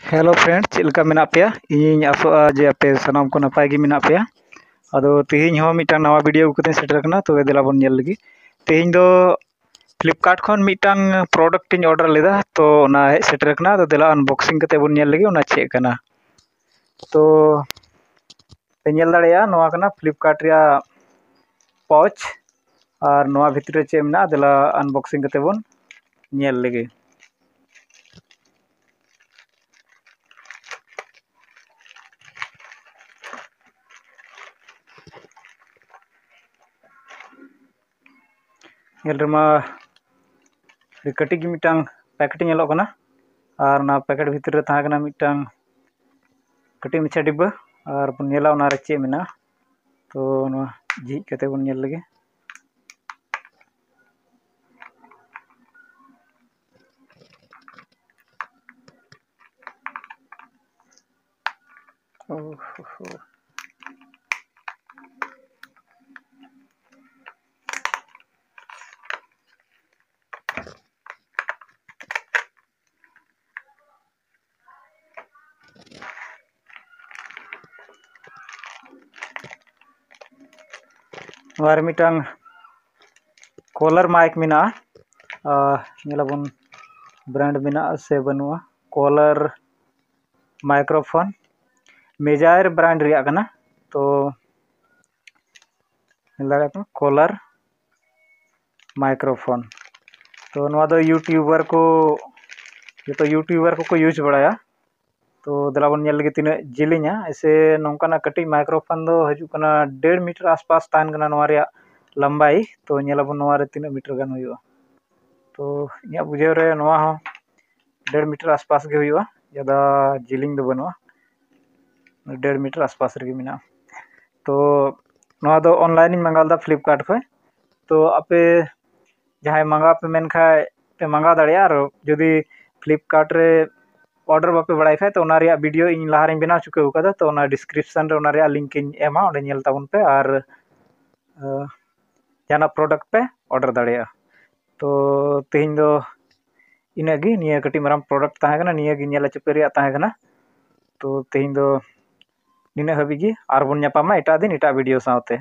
Hello friends, check लेका मेनाप पेया। इन आसोआ जे आपे सनाम को नपाय गे मेनाप पेया। अदो तेहिं हो मिटांग नवा वीडियो उकते सेटर कना तो देला बोन नेल लगी। तेहिं दो फ्लिपकार्ट खन मिटांग प्रोडक्ट इन ऑर्डर लेदा तो ना हे सेटर कना तो देला अनबॉक्सिंग कते बोन नेल लगी ओना चेक कना। तो पे नेल दाड़ेया नवा कना फ्लिपकार्ट रिया पाउच और नवा भितर चे मेना देला अनबॉक्सिंग कते बोन नेल लगी। मा कटिंग मिटांग पैकेट नेलो कना और ना पैकेट भीतर था कना मिटांग कटिंग मिछा डिब्बा और बन नेला ओना रे चे मेना तो ना झिज कते बन नेल लगे। और मिटांग कॉलर माइक मिना नेलाबन ब्रांड मिना से बनुआ कॉलर माइक्रोफोन मेजायर ब्रांड रिया कना तो नेला कॉलर माइक्रोफोन तो नवा दो यूट्यूबर को यूज बड़ाया तो देला बन नेल लगे तीना जिलिंगा ऐसे नौकाना कटी माइक्रोफोन दो हजू कना 1.5 मीटर आसपास तान कना नवा रिया लंबाई तो नेलाबन नवा रे तीना मीटर गान हुआ तो इया बुझे रे नवा हो 1.5 मीटर आसपास के हुआ ज्यादा जिलिंग दो बनवा 1.5 मीटर आसपास रे मिना। तो नवा दो ऑनलाइन इन मंगालदा फ्लिपकार्ट पे तो आपे जहां मंगा पे मेन खाय पे मंगा दाड़िया और जदी फ्लिपकार्ट रे ऑर्डर बापे बड़ाई खाय तो ओना रिया वीडियो इन लहारे बना चुके उकादा तो ओना डिस्क्रिप्शन रे ओना रिया लिंक इन एमा ओंडे नेल ताबन पे और जाना प्रोडक्ट पे ऑर्डर दाड़िया। तो तेहिं दो इनागी निया कटी मराम प्रोडक्ट ताहे कना निया गी नेला चेपे रिया ताहे कना तो तेहिं दो निना हबी गी आर बोन न्यापामा एटा दिन एटा वीडियो सावते।